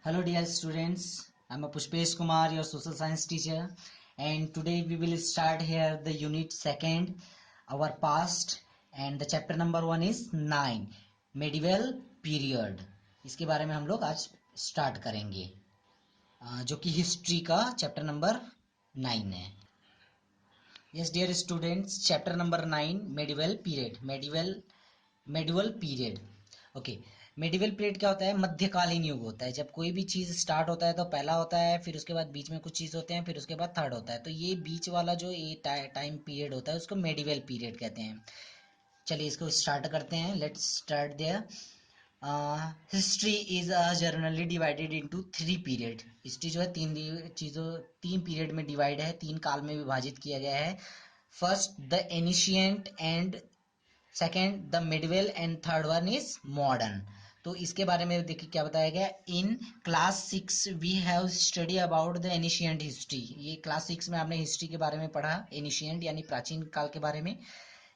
Hello dear students, I'm a Pushpesh Kumar, your social science teacher, and today we will start here the unit second, our past, and the chapter number 1 is 9, medieval period. इसके बारे में हम लोग आज start करेंगे, जो कि history का चैप्टर नंबर 9 है. Yes dear students, chapter number 9, medieval period. medieval period. Okay. Medieval period क्या होता है? मध्यकालीन युग होता है. जब कोई भी चीज स्टार्ट होता है तो पहला होता है, फिर उसके बाद बीच में कुछ चीज होते हैं, फिर उसके बाद थर्ड होता है. तो ये बीच वाला जो ये टाइम पीरियड होता है उसको मेडिवल पीरियड कहते हैं. चलिए इसको स्टार्ट करते हैं. Let's start there. History is generally divided into 3 period. History जो है तीन पीरियड में डिवाइड है, 3 काल में विभाजित किया गया है. First the ancient and second the medieval and third one is modern. तो इसके बारे में देखिए क्या बताया गया. In class 6 we have study about the ancient history. ये क्लास 6 में आपने हिस्ट्री के बारे में पढ़ा, एनिशियंट यानी प्राचीन काल के बारे में,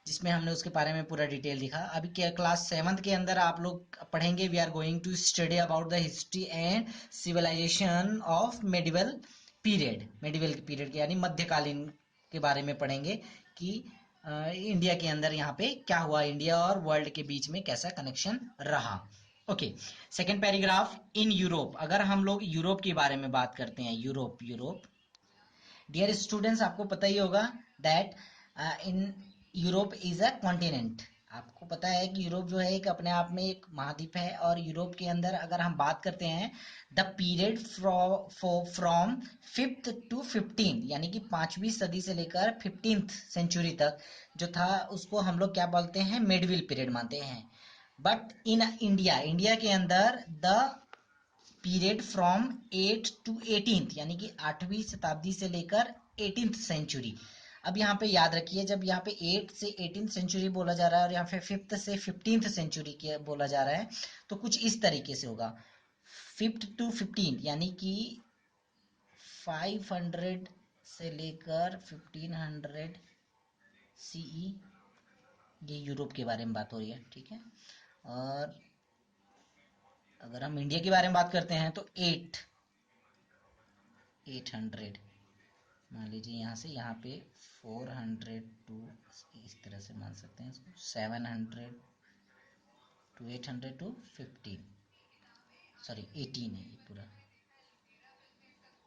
जिसमें हमने उसके बारे में पूरा डिटेल दिखा. अभी क्या क्लास 7th के अंदर आप लोग पढ़ेंगे. We are going to study about the history and civilisation of medieval period. Medieval period के यानी मध्यकालीन के बारे में पढ़ेंगे कि इंडिया के अंदर यहाँ पे क्या हुआ, इंडिया और वर्ल्ड के बीच में कैसा कनेक्शन रहा. Okay. Second paragraph. In Europe. अगर हम लोग यूरोप के बारे में बात करते हैं, यूरोप डियर स्टूडेंट्स, आपको पता ही होगा that in Europe is a continent. आपको पता है कि यूरोप जो है एक अपने आप में एक महाद्वीप है. और यूरोप के अंदर अगर हम बात करते हैं, the period from 5th to 15 यानी कि 5वीं सदी से लेकर 15th सेंचुरी तक जो था उसको हम लोग क्या बोलते हैं? मिडविल पीरियड मानते हैं. बट इन इंडिया के अंदर the period from 8 to 18th यानी कि 8वीं शताब्दी से लेकर 18th सेंचुरी. अब यहाँ पे याद रखिए, जब यहाँ पे 8 से 18th सेंचुरी बोला जा रहा है और यहाँ पे 5th से 15th सेंचुरी के बोला जा रहा है, तो कुछ इस तरीके से होगा. 5th to 15 यानी कि 500 से लेकर 1500 सीई, ये यूरोप के बारे में बात हो रही है, ठीक है. और अगर हम इंडिया के बारे में बात करते हैं तो 800 मान लीजिए, यहाँ से यहाँ पे 400 टू, इस तरह से मान सकते हैं इसको, 700 टू 800 टू 15, सॉरी 18 है ये पूरा,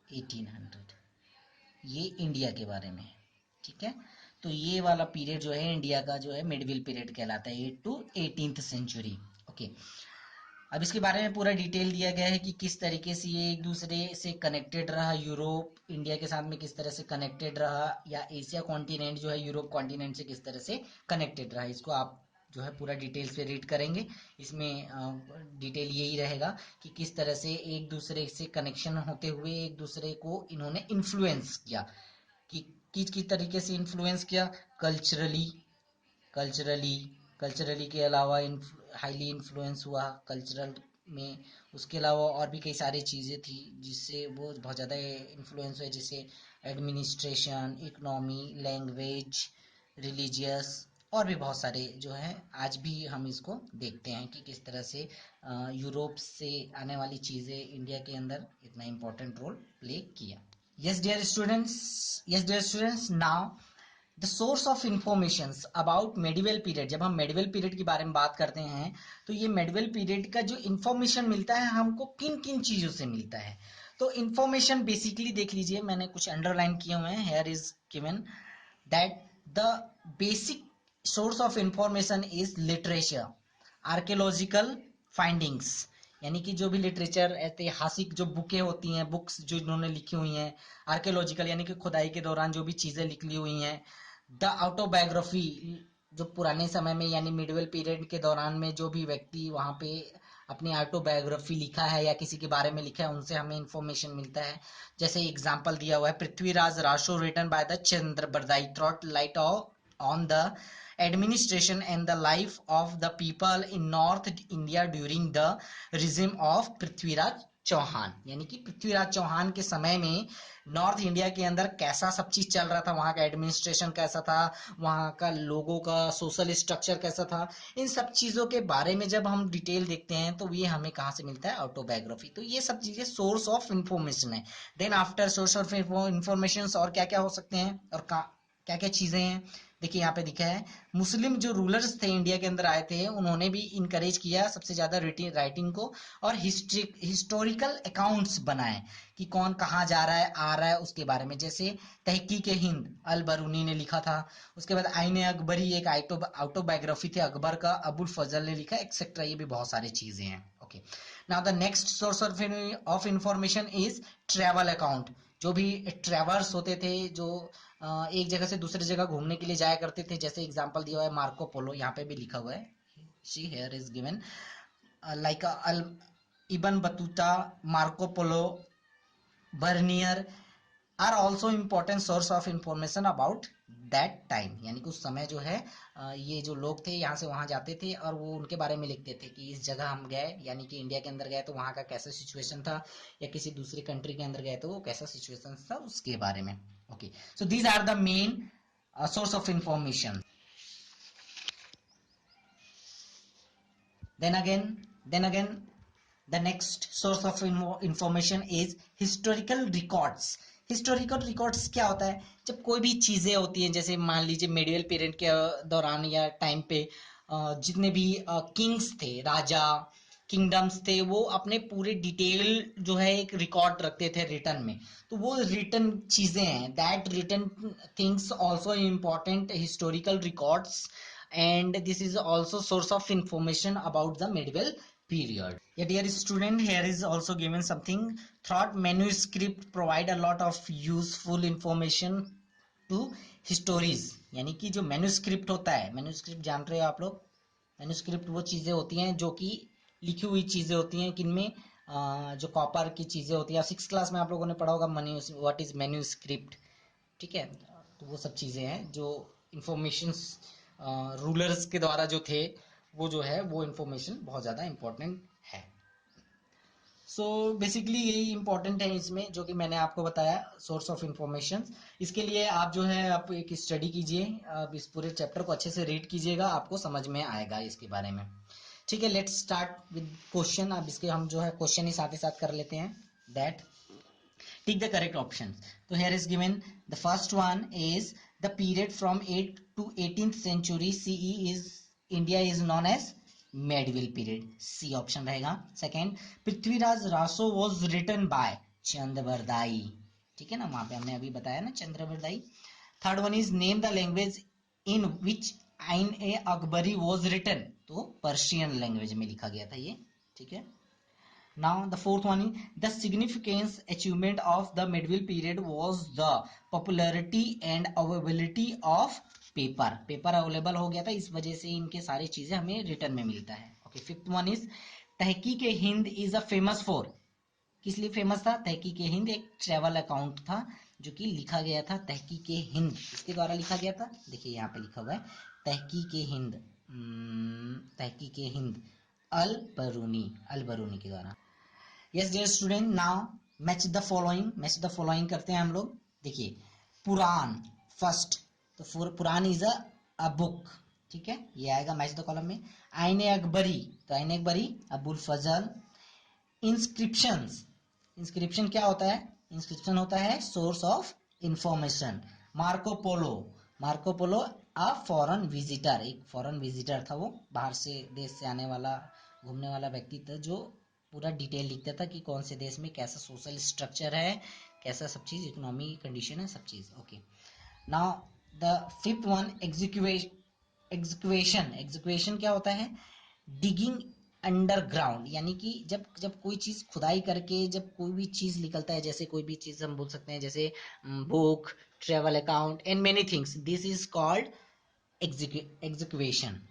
1800. ये इंडिया के बारे में, ठीक है. तो ये वाला पीरियड जो है इंडिया का जो है मिडविल पीरियड कहलाता है, 8 to 18th सेंचुरी. ओके. अब इसके बारे में पूरा डिटेल दिया गया है कि किस तरीके से ये एक दूसरे से कनेक्टेड रहा. यूरोप इंडिया के साथ में किस तरह से कनेक्टेड रहा, या एशिया कॉन्टिनेंट जो है यूरोप कॉन्टिनेंट से किस तरह से कनेक्टेड रहा. इसको आप जो है पूरा डिटेल से रीड करेंगे. इसमें डिटेल यही रहेगा कि किस तरह से एक दूसरे से कनेक्शन होते हुए एक दूसरे को इन्होंने इन्फ्लुएंस किया. कि किस तरीके से इन्फ्लुएंस किया? कल्चरली कल्चरली कल्चरली के अलावा हाईली इन्फ्लुएंस हुआ कल्चरल में. उसके अलावा और भी कई सारी चीज़ें थी जिससे वो बहुत ज़्यादा इन्फ्लुएंस हुए, जैसे एडमिनिस्ट्रेशन, इकोनॉमी, लैंग्वेज, रिलीजियस, और भी बहुत सारे जो है. आज भी हम इसको देखते हैं कि किस तरह से यूरोप से आने वाली चीज़ें इंडिया के अंदर इतना इम्पोर्टेंट रोल प्ले किया. Yes dear students, now the source of information about medieval period. जब हम मेडिवल पीरियड के बारे में बात करते हैं तो ये मेडिवल पीरियड का जो इंफॉर्मेशन मिलता है हमको किन किन चीजों से मिलता है. तो इंफॉर्मेशन बेसिकली देख लीजिए, मैंने कुछ अंडरलाइन किए हुए हैं. Here is given that the basic source of information is literature, archaeological findings, यानी कि जो भी लिटरेचर, ऐतिहासिक जो बुकें होती हैं, बुक्स जो इन्होंने लिखी हुई हैं. आर्कियोलॉजिकल यानी कि खुदाई के दौरान जो भी चीज़ें लिखी हुई हैं. द ऑटोबायोग्राफी, जो पुराने समय में यानी मिडिवल पीरियड के दौरान में जो भी व्यक्ति वहाँ पे अपनी ऑटोबायोग्राफी लिखा है या किसी के बारे में लिखा है, उनसे हमें इंफॉर्मेशन मिलता है. जैसे एग्जाम्पल दिया हुआ है, Prithviraj Raso written by the Chandra Bardai throws light on the administration and the life of the people in North India during the regime of Prithviraj Chauhan, यानी कि पृथ्वीराज चौहान के समय में नॉर्थ इंडिया के अंदर कैसा सब चीज चल रहा था, वहां का एडमिनिस्ट्रेशन कैसा था, वहां का लोगों का सोशल स्ट्रक्चर कैसा था, इन सब चीजों के बारे में जब हम डिटेल देखते हैं तो ये हमें कहाँ से मिलता है, ऑटोबायोग्राफी। तो ये सब चीजें सोर्स ऑफ इंफॉर्मेशन है। Then after source of information और क्या क्या हो सकते हैं और क्या क्या चीजें हैं, देखिए यहाँ पे दिखा है, मुस्लिम जो रूलर्स थे इंडिया के अंदर आए थे, उन्होंने भी इनकरेज किया सबसे ज्यादा राइटिंग को, और हिस्टोरिकल अकाउंट्स बनाए कि कौन कहाँ जा रहा है आ रहा है उसके बारे में। जैसे तहकीक हिंद अल बरूनी ने लिखा था, उसके बाद आईने अकबरी एक ऑटोबायोग्राफी थे अकबर का, अबुल फजल ने लिखा, एक्सेट्रा। ये भी बहुत सारी चीजें हैं। Okay, now the next source of information is travel account. जो भी ट्रेवल्स होते थे, जो एक जगह से दूसरी जगह घूमने के लिए जाया करते थे, जैसे एग्जांपल दिया हुआ है मार्को पोलो, यहाँ पे भी लिखा हुआ है, she here is given like Ibn Battuta, Marco Polo, Bernier are also important source of information about that time। यानी कि उस समय जो है ये जो लोग थे यहाँ से वहां जाते थे और वो उनके बारे में लिखते थे कि इस जगह हम गए, यानी कि इंडिया के अंदर गए तो वहां का कैसा सिचुएशन था, या किसी दूसरी कंट्री के अंदर गए तो वो कैसा सिचुएशन था उसके बारे में। Okay, so these are the main source of information. Then again, the next source of information is historical records। Historical records क्या होता है, जब कोई भी चीजें होती हैं, जैसे मान लीजिए मेडिवल पीरियड के दौरान या टाइम पे जितने भी किंग्स थे, राजा, किंगडम्स थे, वो अपने पूरे डिटेल जो है एक रिकॉर्ड रखते थे रिटर्न में। तो वो रिटर्न चीजें हैं, that return things also important historical records, and this is also source of information about the medieval period। Yeah, dear student, here is also given something, thought manuscript provide a lot of useful information to histories। यानी कि जो manuscript होता है, manuscript जान रहे हो आप लोग, मैन्यूस्क्रिप्ट वो चीजें होती हैं जो कि लिखी हुई चीजें होती हैं, किनमें जो कॉपर की चीजें होती है, 6 क्लास में आप लोगों ने पढ़ा होगा मनी व्हाट इज मैन्यूस्क्रिप्ट, ठीक है। तो वो सब चीजें हैं जो इंफॉर्मेशन रूलर्स के द्वारा जो थे, वो जो है वो इंफॉर्मेशन बहुत ज़्यादा इंपॉर्टेंट है। सो बेसिकली यही इंपॉर्टेंट है इसमें जो कि मैंने आपको बताया, सोर्स ऑफ इंफॉर्मेशन। इसके लिए आप जो है आप एक स्टडी कीजिए, आप इस पूरे चैप्टर को अच्छे से रीड कीजिएगा, आपको समझ में आएगा इसके बारे में। ठीक है, लेट्स स्टार्ट विद क्वेश्चन। अब इसके हम जो है क्वेश्चन ही साथ कर लेते हैं। That Take the correct options. So here is given, the first one is the period from 8th to 18th century CE is India is known as medieval period। C option रहेगा। Second, Prithviraj Raso was written by Chand Bardai, ठीक है ना, वहां पे हमने अभी बताया ना Chand Bardai. Third one is name the language in which आइन ए अकबरी was written, तो पर्शियन लैंग्वेज में लिखा गया था ये, ठीक है। Now the fourth one is the significance achievement of the medieval period was the popularity and availability of paper. Paper available हो गया था, इस वजह से इनके सारी चीजें हमें रिटर्न में मिलता है। ओके, फिफ्थ वन इज तहकीक Hind is a famous for, किस लिए फेमस था, तहकीक हिंद एक ट्रेवल अकाउंट था जो कि लिखा गया था, तहकीक हिंद इसके द्वारा लिखा गया था। देखिए यहाँ पे लिखा हुआ है तहकीक हिंद, तहकीक हिंद अल बरूनी के द्वारा। Yes dear student, now match the following, match the following करते हैं हम लोग। देखिए पुराण फर्स्ट, तो पुराण इज अ बुक, ठीक है, ये आएगा मैच द कॉलम में। आईने अकबरी, तो आईने अकबरी अबुल फजल। इंस्क्रिप्शंस, इंस्क्रिप्शन क्या होता है, इंस्क्रिप्शन होता है source of information. Marco Polo, Marco Polo a foreign visitor, एक फॉरेन विजिटर था, वो बाहर से देश से आने वाला घूमने वाला व्यक्ति था, जो पूरा डिटेल लिखता था कि कौन से देश में कैसा सोशल स्ट्रक्चर है, कैसा सब चीज, इकोनॉमी कंडीशन है, सब चीज। Okay, now the fifth one execution. Execution क्या होता है, डिगिंग अंडरग्राउंड, यानी कि जब जब कोई चीज खुदाई करके जब कोई भी चीज निकलता है, जैसे कोई भी चीज हम बोल सकते हैं, जैसे book, travel account and many things, this is called एग्जीक्वेशन।